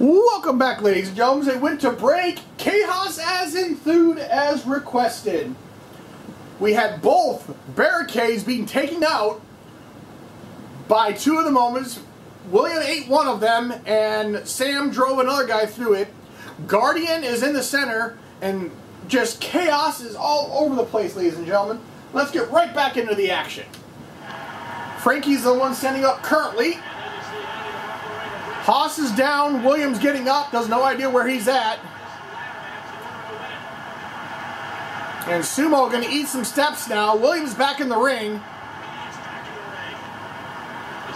Welcome back, ladies and gentlemen. They went to break. Chaos as enthused as requested. We had both barricades being taken out by two of the moments. William ate one of them, and Sam drove another guy through it. Guardian is in the center, and just chaos is all over the place, ladies and gentlemen. Let's get right back into the action. Frankie's the one standing up currently. Haas is down, Williams getting up, does no idea where he's at. And Sumo going to eat some steps now. Williams back in the ring.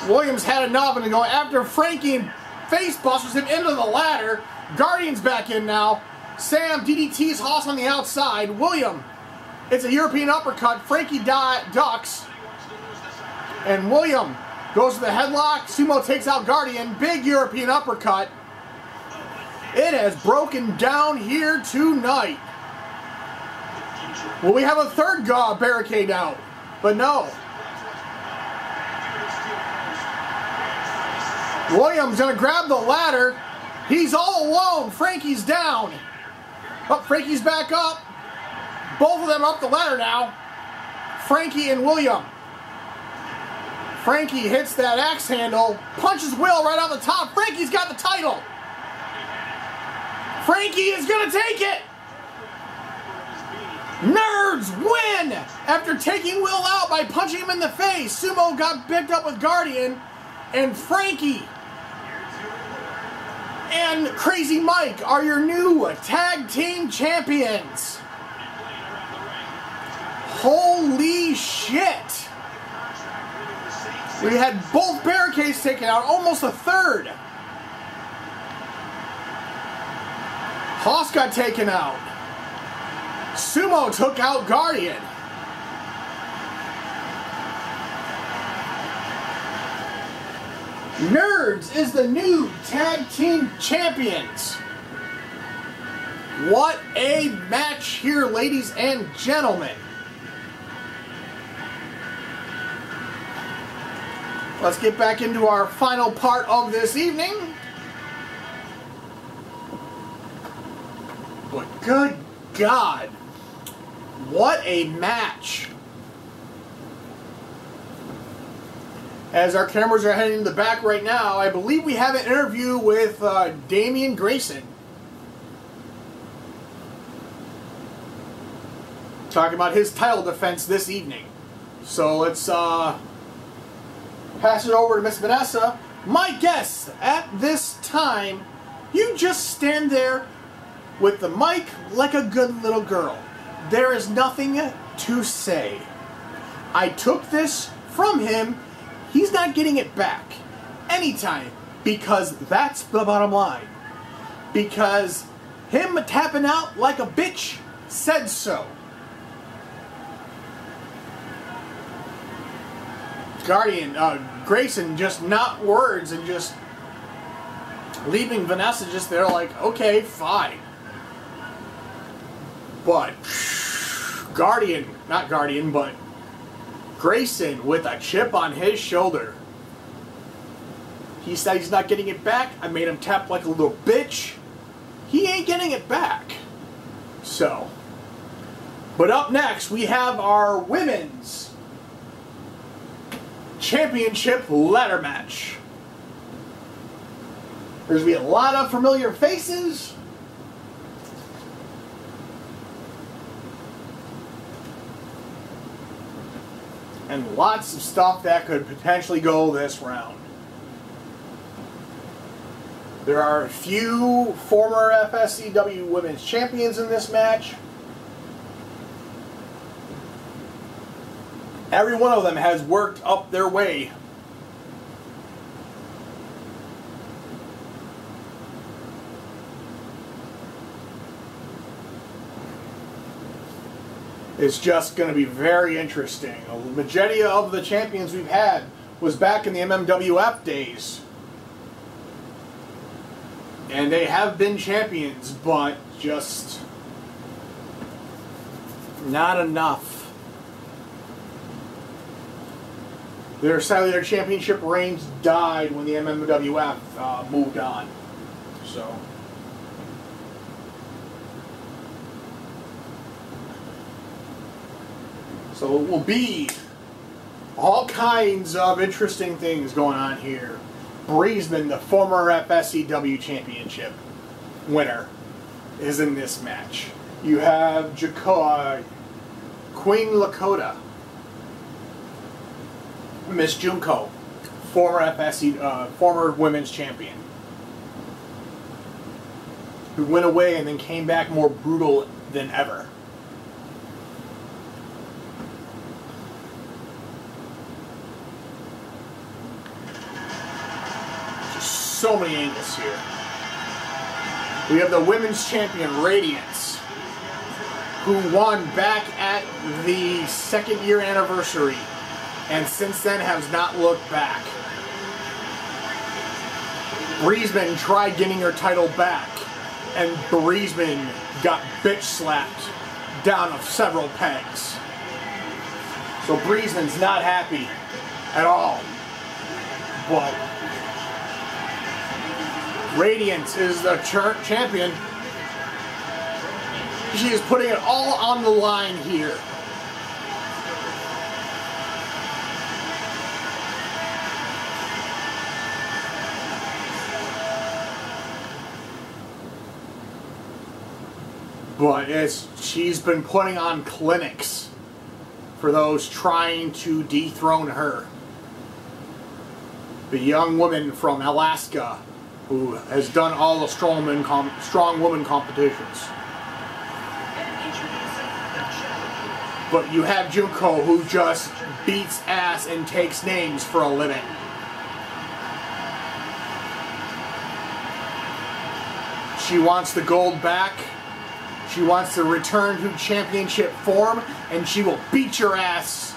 Williams had enough and going after Frankie and face busters him into the ladder. Guardian's back in now. Sam DDTs Haas on the outside. William, it's a European uppercut. Frankie ducks. And William goes to the headlock. Sumo takes out Guardian. Big European uppercut. It has broken down here tonight. Will we have a third barricade out? But no. Williams going to grab the ladder. He's all alone. Frankie's down. Oh, Frankie's back up. Both of them up the ladder now. Frankie and William. Frankie hits that axe handle, punches Will right off the top. Frankie's got the title. Frankie is going to take it. Nerds win after taking Will out by punching him in the face. Sumo got picked up with Guardian, and Frankie and Crazy Mike are your new tag team champions. Holy shit. We had both barricades taken out, almost a third. Haas got taken out. Sumo took out Guardian. Nerds is the new tag team champions. What a match here, ladies and gentlemen. Let's get back into our final part of this evening. But good God, what a match. As our cameras are heading to the back right now, I believe we have an interview with Damian Grayson. Talking about his title defense this evening. So let's pass it over to Miss Vanessa. My guess at this time, you just stand there with the mic like a good little girl. There is nothing to say. I took this from him. He's not getting it back anytime, because that's the bottom line. Because him tapping out like a bitch said so. Guardian, Grayson, just not words and just leaving Vanessa just there like, okay, fine. But Guardian, not Guardian, but Grayson with a chip on his shoulder. He said he's not getting it back. I made him tap like a little bitch. He ain't getting it back. So, but up next we have our women's championship ladder match. There's going to be a lot of familiar faces. And lots of stuff that could potentially go this round. There are a few former FSCW women's champions in this match. Every one of them has worked up their way. It's just going to be very interesting. The majority of the champions we've had was back in the MMWF days. And they have been champions, but just not enough. Sadly, their championship reigns died when the MMWF moved on. So it will be all kinds of interesting things going on here. Breezeman, the former FSCW championship winner, is in this match. You have Queen Lakota, Miss Junko, former women's champion, who went away and then came back more brutal than ever. So many angles here. We have the women's champion Radiance, who won back at the 2nd year anniversary and since then has not looked back. Breezeman tried getting her title back and Breezeman got bitch slapped down of several pegs. So Breezeman's not happy at all. But Radiance is the champion. She is putting it all on the line here. But she's been putting on clinics for those trying to dethrone her. The young woman from Alaska who has done all the strong woman competitions. But you have Junko, who just beats ass and takes names for a living. She wants the gold back. She wants to return to championship form, and she will beat your ass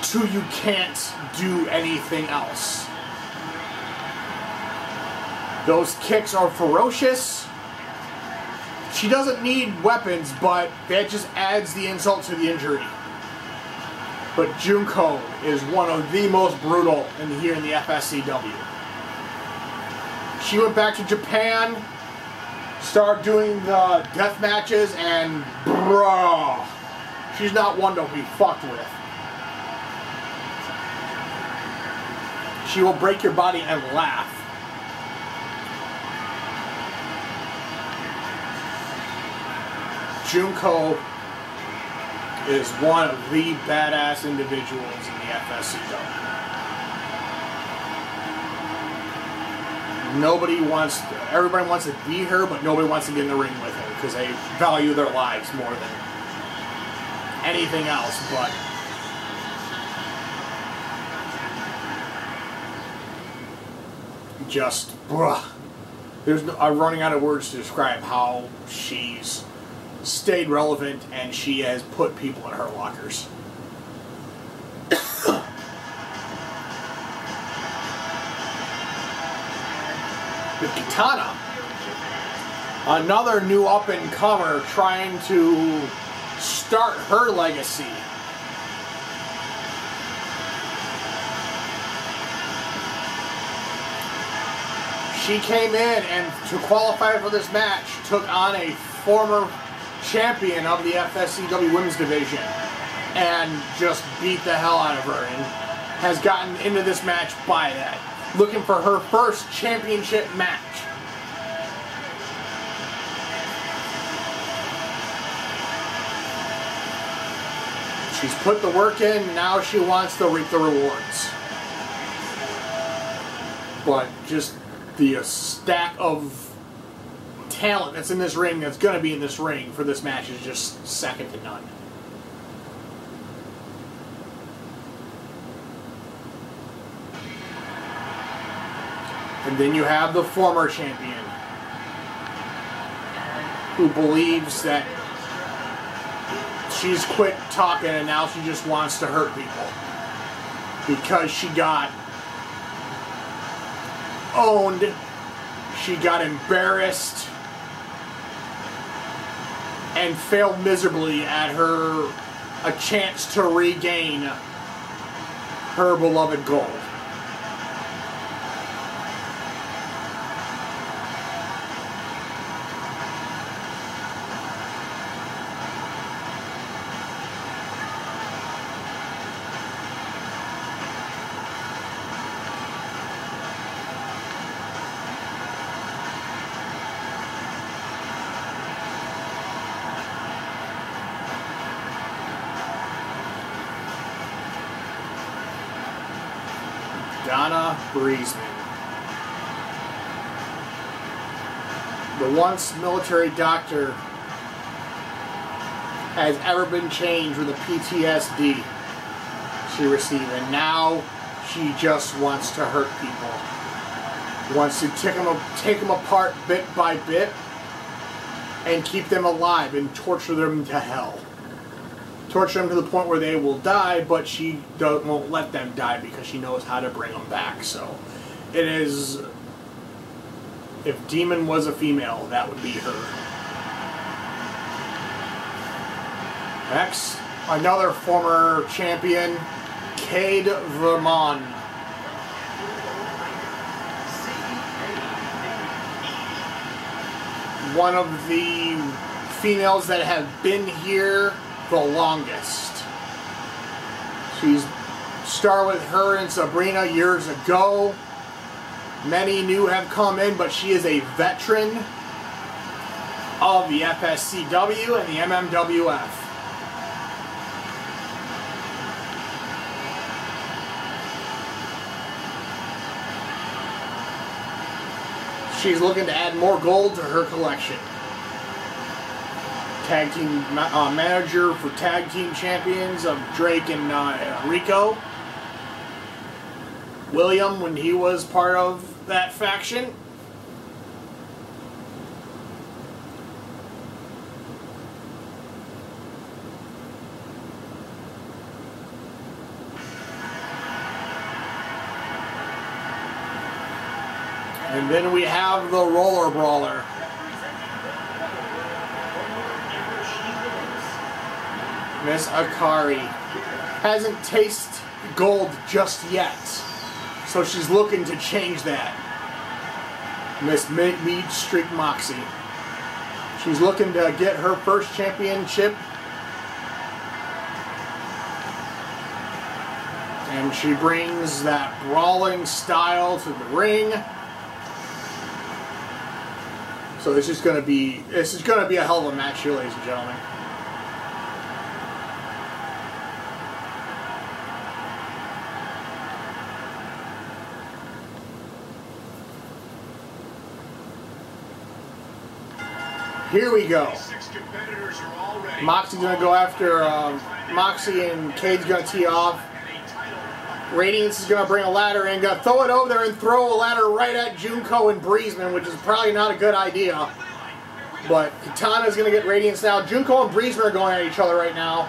till you can't do anything else. Those kicks are ferocious. She doesn't need weapons, but that just adds the insult to the injury. But Junko is one of the most brutal here in the FSCW. She went back to Japan, started doing the death matches, and bruh, she's not one to be fucked with. She will break your body and laugh. Junko is one of the badass individuals in the FSCW. Everybody wants to beat her, but nobody wants to get in the ring with her because they value their lives more than anything else. But just, bruh. I'm running out of words to describe how she's stayed relevant and she has put people in her lockers. With Katana, another new up-and-comer trying to start her legacy. She came in and to qualify for this match took on a former champion of the FSCW women's division and just beat the hell out of her and has gotten into this match by that, looking for her first championship match. She's put the work in, now she wants to reap the rewards. But just the stack of talent that's in this ring, that's going to be in this ring for this match, is just second to none. And then you have the former champion who believes that she's quit talking and now she just wants to hurt people because she got owned, she got embarrassed, and failed miserably at a chance to regain her beloved gold. Donna Breezeman. The once military doctor has ever been changed with the PTSD she received, and now she just wants to hurt people. Wants to take them apart bit by bit and keep them alive and torture them to hell. Torture them to the point where they will die, but she won't let them die because she knows how to bring them back. So it is, if Demon was a female, that would be her. Next, another former champion, Cade Vermon. One of the females that have been here the longest. She's started with her and Sabrina years ago. Many new have come in, but she is a veteran of the FSCW and the MMWF. She's looking to add more gold to her collection. Tag team manager for tag team champions of Drake and Rico. William, when he was part of that faction. And then we have the Roller Brawler. Miss Akari hasn't tasted gold just yet, so she's looking to change that. Miss Mead Streak Moxie. She's looking to get her first championship, and she brings that brawling style to the ring. So this is going to be a hell of a match here, ladies and gentlemen. Here we go. Moxie's going to go after Moxie, and Cade's going to tee off. Radiance is going to bring a ladder in, going to throw it over there and throw a ladder right at Junko and Breezeman, which is probably not a good idea. But Katana is going to get Radiance now. Junko and Breezeman are going at each other right now.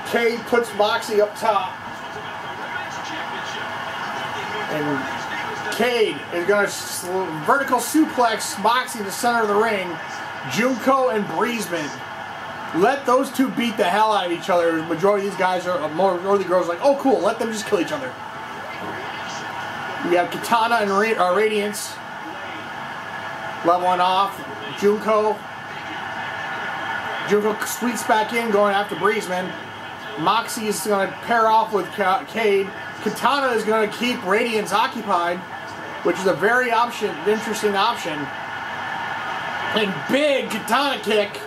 Cade puts Moxie up top. And Cade is going to vertical suplex Moxie to the center of the ring. Junko and Breezeman. Let those two beat the hell out of each other. The majority of these guys are, majority of the girls are like, oh cool, let them just kill each other. We have Katana and Radiance leveling off. Junko sweeps back in, going after Breezeman. Moxie is going to pair off with Cade. Katana is going to keep Radiance occupied, which is a very interesting option. And big Katana kick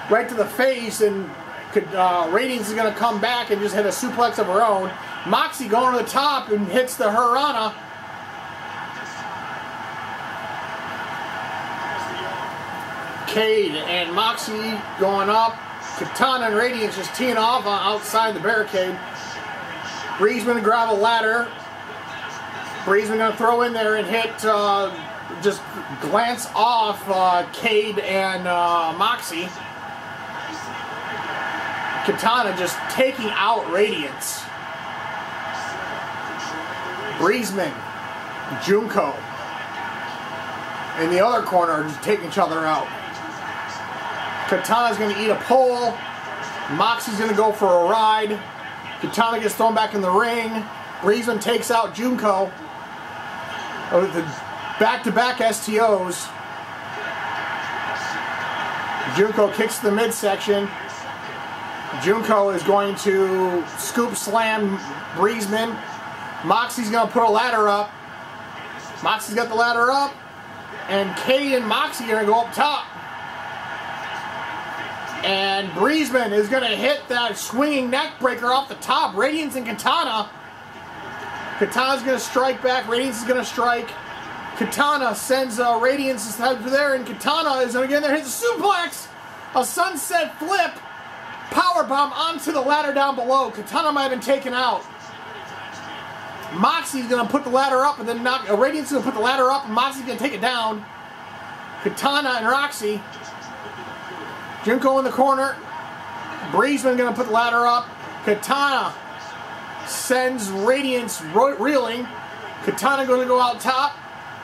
right to the face, and Radiance is going to come back and just hit a suplex of her own. Moxie going to the top and hits the Hurrana. Cade and Moxie going up. Katana and Radiance just teeing off outside the barricade. Breezeman to grab a ladder. Breezeman going to throw in there and hit, just glance off Cade and Moxie. Katana just taking out Radiance. Breezeman, Junko, in the other corner are just taking each other out. Katana's going to eat a pole. Moxie's going to go for a ride. Katana gets thrown back in the ring. Breezeman takes out Junko. The back-to-back STOs. Junko kicks the midsection. Junko is going to scoop slam Breezeman. Moxie's going to put a ladder up. Moxie's got the ladder up. And Cade and Moxie are going to go up top. And Breezeman is going to hit that swinging neck breaker off the top. Radiance and Katana Katana's going to strike back. Radiance is going to strike. Katana sends Radiance over there, and Katana is going to get in there, hits a suplex, a sunset flip, powerbomb onto the ladder down below. Katana might have been taken out. Moxie's going to put the ladder up, and then Radiance is going to put the ladder up, and Moxie's going to take it down. Katana and Roxy. Junko in the corner. Breezeman going to put the ladder up. Katana sends Radiance reeling. Katana going to go out top.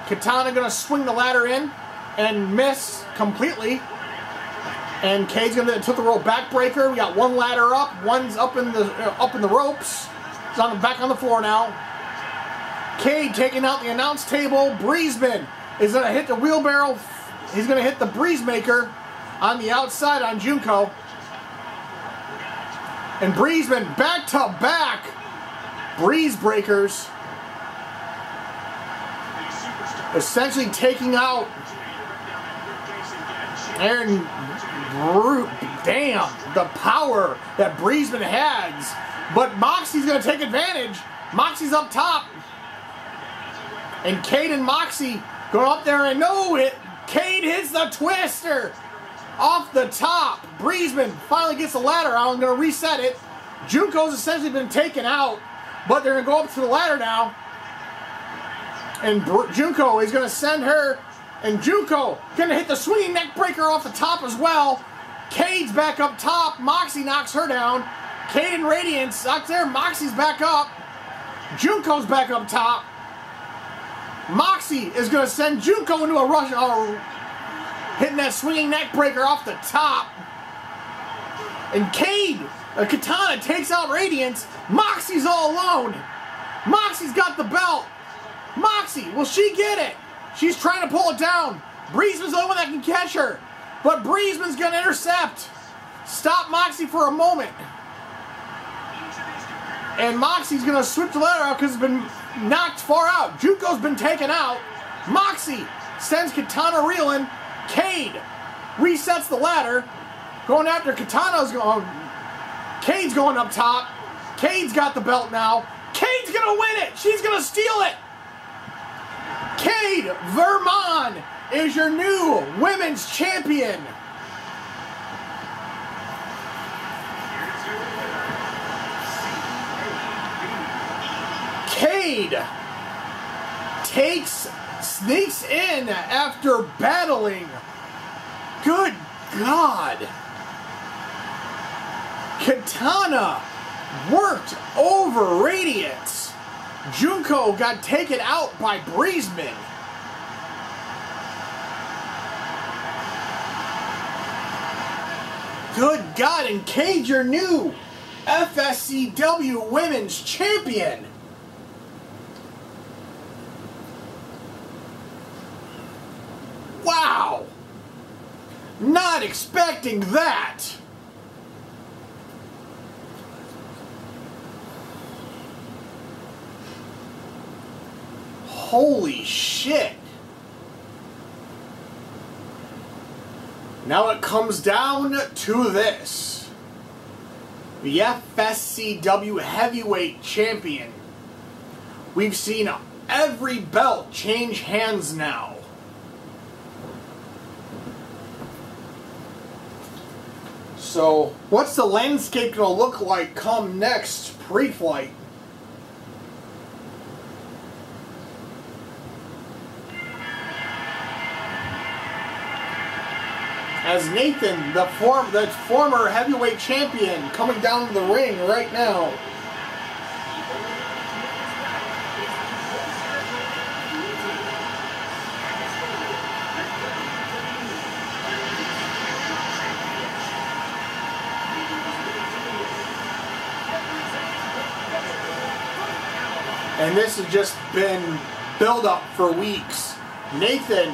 Katana going to swing the ladder in and miss completely. And Cade's going to tilt the rope backbreaker. We got one ladder up. One's up in the ropes. He's back on the floor now. Cade taking out the announce table. Breezeman is going to hit the wheelbarrow. He's going to hit the Breezemaker on the outside on Junko. And Breezeman back to back Breeze Breakers. Essentially taking out Aaron Brute. Damn, the power that Breezeman has. But Moxie's going to take advantage. Moxie's up top. And Cade and Moxie going up there, and Cade hits the twister off the top. Breezeman finally gets the ladder out. I'm going to reset it. Junko's essentially been taken out, but they're going to go up to the ladder now. And Junko is going to send her, and Junko going to hit the swinging neck breaker off the top as well. Cade's back up top. Moxie knocks her down. Cade and Radiance out there. Moxie's back up. Junko's back up top. Moxie is going to send Junko into a rush, hitting that swinging neck breaker off the top. And Cade, Katana takes out Radiance. Moxie's all alone. Moxie's got the belt. Moxie, will she get it? She's trying to pull it down. Breezeman's the only one that can catch her. But Breezeman's going to intercept. Stop Moxie for a moment. And Moxie's going to switch the ladder out because it's been knocked far out. Junko's been taken out. Moxie sends Katana reeling. Cade resets the ladder. Going after Katana's going. Cade's going up top. Cade's got the belt now. Cade's going to win it. She's going to steal it. Cade Vermon is your new women's champion. Cade sneaks in after battling. Good God. Katana worked over Radiance. Junko got taken out by Breezeman. Good God, and Cade, your new FSCW Women's Champion. Wow! Not expecting that. Holy shit. Now it comes down to this. The FSCW Heavyweight Champion. We've seen every belt change hands now. So, what's the landscape going to look like come next Preflight? As Nathan, the former heavyweight champion, coming down to the ring right now. And this has just been build up for weeks. Nathan,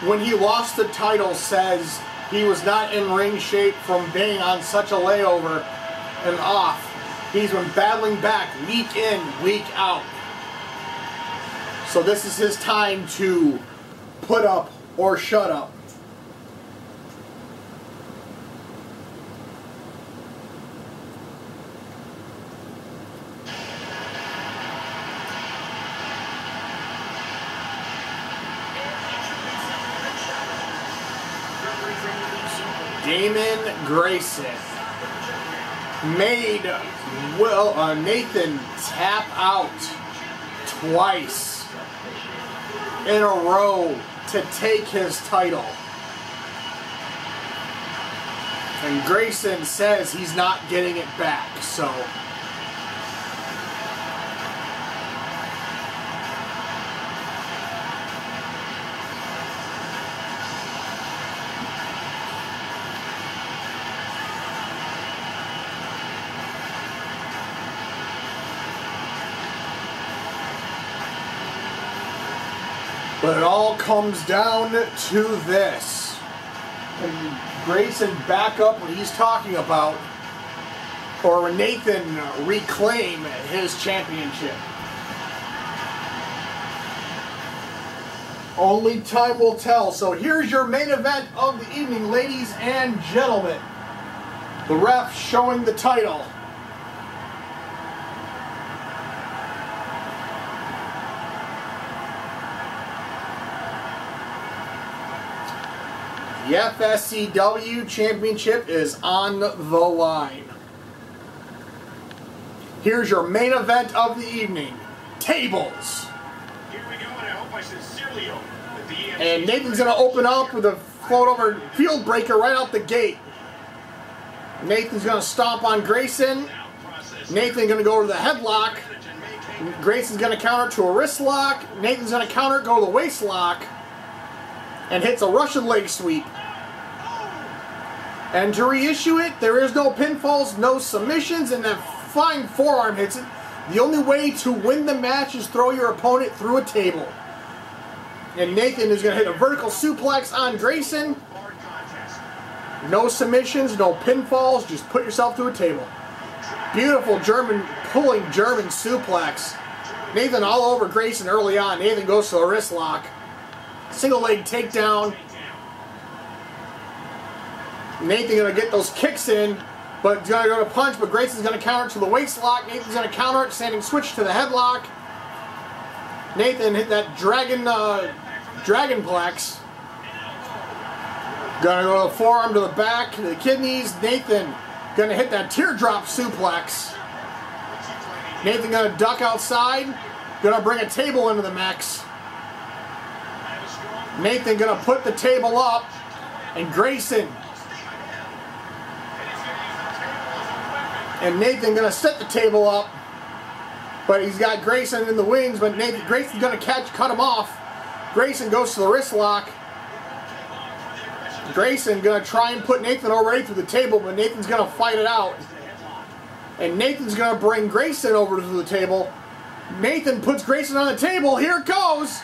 when he lost the title, says he was not in ring shape from being on such a layover and off. He's been battling back week in, week out. So this is his time to put up or shut up. Damon Grayson made Nathan tap out twice in a row to take his title. And Grayson says he's not getting it back, so... But it all comes down to this. And Grayson back up what he's talking about, or Nathan reclaim his championship. Only time will tell. So here's your main event of the evening, ladies and gentlemen. The ref showing the title. The FSCW Championship is on the line. Here's your main event of the evening. Tables. Here we go, and I hope I sincerely hope that the EMC... And Nathan's going to open up with a float over field breaker right out the gate. Nathan's going to stomp on Grayson. Nathan's going to go to the headlock. Grayson's going to counter to a wrist lock. Nathan's going to counter, go to the waist lock. And hits a Russian leg sweep. And to reissue it, there is no pinfalls, no submissions, and that flying forearm hits it. The only way to win the match is throw your opponent through a table. And Nathan is going to hit a vertical suplex on Grayson. No submissions, no pinfalls, just put yourself through a table. Beautiful pulling German suplex. Nathan all over Grayson early on. Nathan goes to a wrist lock. Single leg takedown. Nathan gonna get those kicks in, but he's gonna go to punch, but Grayson's gonna counter to the waist lock. Nathan's gonna counter it, standing switch to the headlock. Nathan hit that dragonplex. Gonna go to the forearm to the back, to the kidneys. Nathan gonna hit that teardrop suplex. Nathan gonna duck outside. Gonna bring a table into the mix. Nathan gonna put the table up, and Grayson. And Nathan gonna set the table up, but he's got Grayson in the wings, but Grayson's gonna cut him off. Grayson goes to the wrist lock. Grayson gonna try and put Nathan already through the table, but Nathan's gonna fight it out. And Nathan's gonna bring Grayson over to the table. Nathan puts Grayson on the table. Here it goes.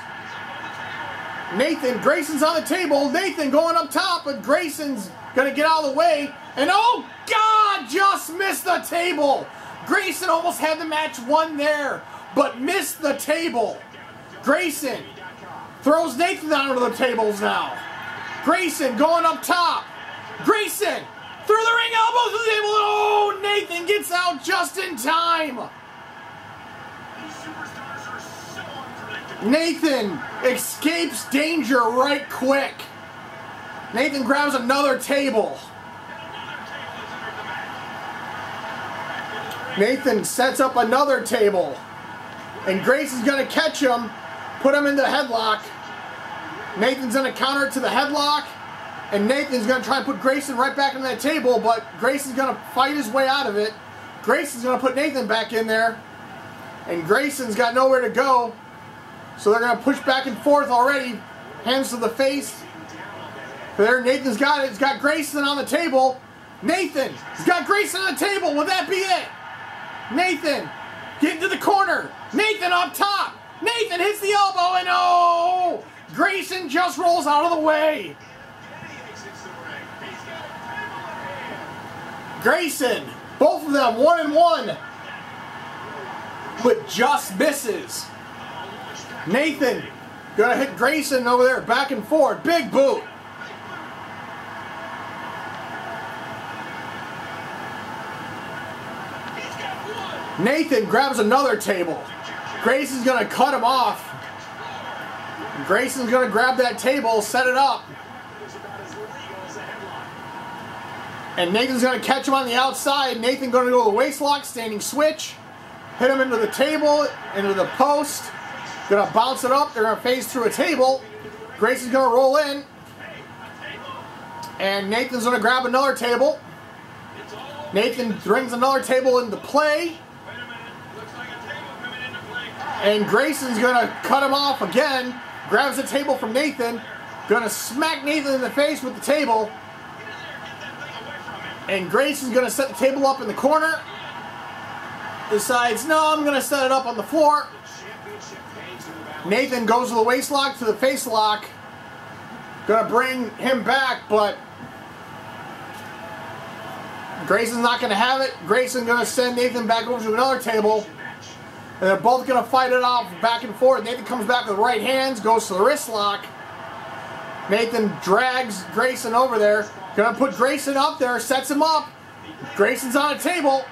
Grayson's on the table. Nathan going up top, but Grayson's gonna get out of the way. And oh God, just missed the table. Grayson almost had the match won there, but missed the table. Grayson throws Nathan onto the tables now. Grayson going up top. Grayson through the ring elbow to the table. Oh, Nathan gets out just in time. Nathan escapes danger right quick. Nathan grabs another table. Nathan sets up another table. And Grayson's going to catch him, put him in the headlock. Nathan's going to counter to the headlock. And Nathan's going to try and put Grayson right back in that table, but Grayson's going to fight his way out of it. Grayson's going to put Nathan back in there. And Grayson's got nowhere to go. So they're going to push back and forth already. Hands to the face. There, Nathan's got it. He's got Grayson on the table. Nathan, he's got Grayson on the table. Will that be it? Nathan, get into the corner. Nathan up top. Nathan hits the elbow, and oh! Grayson just rolls out of the way. Grayson, both of them 1-1, but just misses. Nathan gonna hit Grayson over there, back and forth, big boot. Nathan grabs another table. Grayson's gonna cut him off. Grayson's gonna grab that table, set it up. And Nathan's going to catch him on the outside. Nathan going to go to the waist lock, standing switch. Hit him into the table, into the post. Going to bounce it up. They're going to phase through a table. Grayson's going to roll in. And Nathan's going to grab another table. Nathan brings another table into play. And Grayson's going to cut him off again. Grabs the table from Nathan. Going to smack Nathan in the face with the table. And Grayson's going to set the table up in the corner. Decides, no, I'm going to set it up on the floor. Nathan goes to the waist lock, to the face lock. Going to bring him back, but Grayson's not going to have it. Grayson's going to send Nathan back over to another table. And they're both going to fight it off back and forth. Nathan comes back with right hands, goes to the wrist lock. Nathan drags Grayson over there. Going to put Grayson up there, sets him up. Grayson's on a table.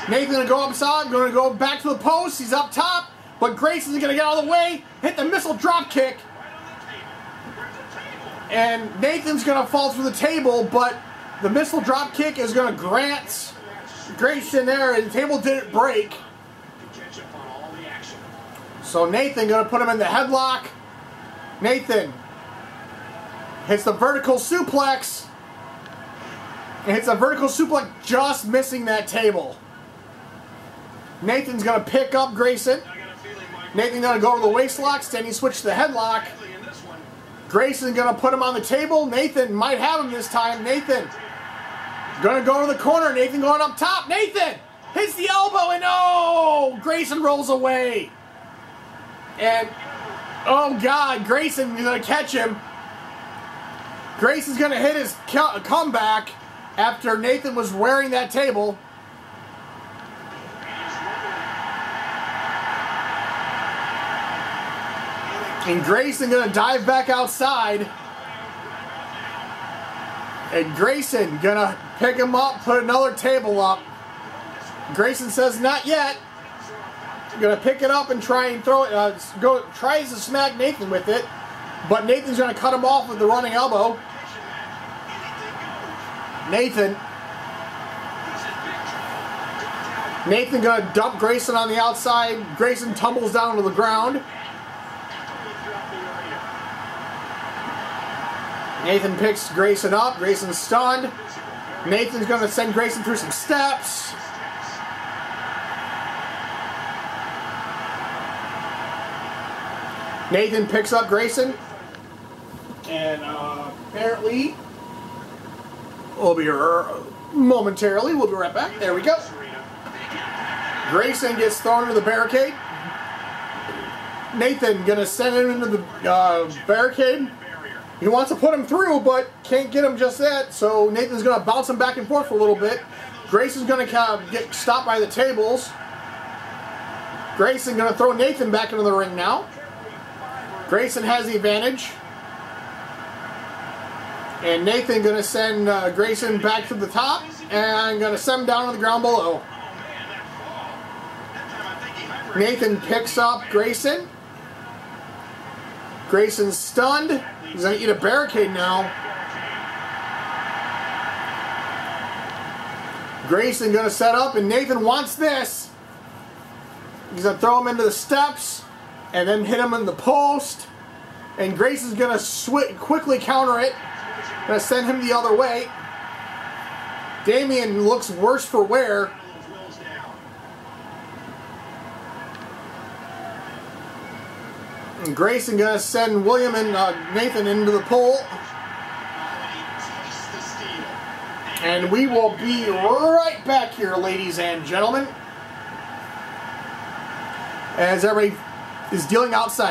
Nathan's going to go upside, going to go back to the post. He's up top, but Grayson's going to get out of the way, hit the missile drop kick. And Nathan's going to fall through the table, but the missile drop kick is going to grant Grayson there, and the table didn't break. So Nathan going to put him in the headlock. Nathan hits the vertical suplex. And hits a vertical suplex, just missing that table. Nathan's going to pick up Grayson. Nathan's going to go to the waist lock, standing switch to the headlock. Grayson's going to put him on the table. Nathan might have him this time. Nathan going to go to the corner. Nathan going up top. Nathan hits the elbow, and oh! Grayson rolls away. And, oh God, Grayson is going to catch him. Grayson's going to hit his comeback after Nathan was wearing that table. And Grayson going to dive back outside. And Grayson going to pick him up, put another table up. Grayson says, not yet. Going to pick it up and try and throw it. Tries to smack Nathan with it. But Nathan's going to cut him off with the running elbow. Nathan going to dump Grayson on the outside. Grayson tumbles down to the ground. Nathan picks Grayson up. Grayson's stunned. Nathan's going to send Grayson through some steps. Nathan picks up Grayson. And apparently, we'll be here momentarily. We'll be right back. There we go. Grayson gets thrown into the barricade. Nathan going to send him into the barricade. He wants to put him through, but can't get him just yet. So Nathan's going to bounce him back and forth for a little bit. Grayson's going to kind of get stopped by the tables. Grayson going to throw Nathan back into the ring now. Grayson has the advantage. And Nathan going to send Grayson back to the top and going to send him down to the ground below. Nathan picks up Grayson. Grayson's stunned. He's going to eat a barricade now. Grayson going to set up, and Nathan wants this. He's going to throw him into the steps and then hit him in the post. And Grayson's going to quickly counter it. Going to send him the other way. Damian looks worse for wear. And Grayson going to send William and Nathan into the pole. And we will be right back here, ladies and gentlemen, as everybody is dealing outside.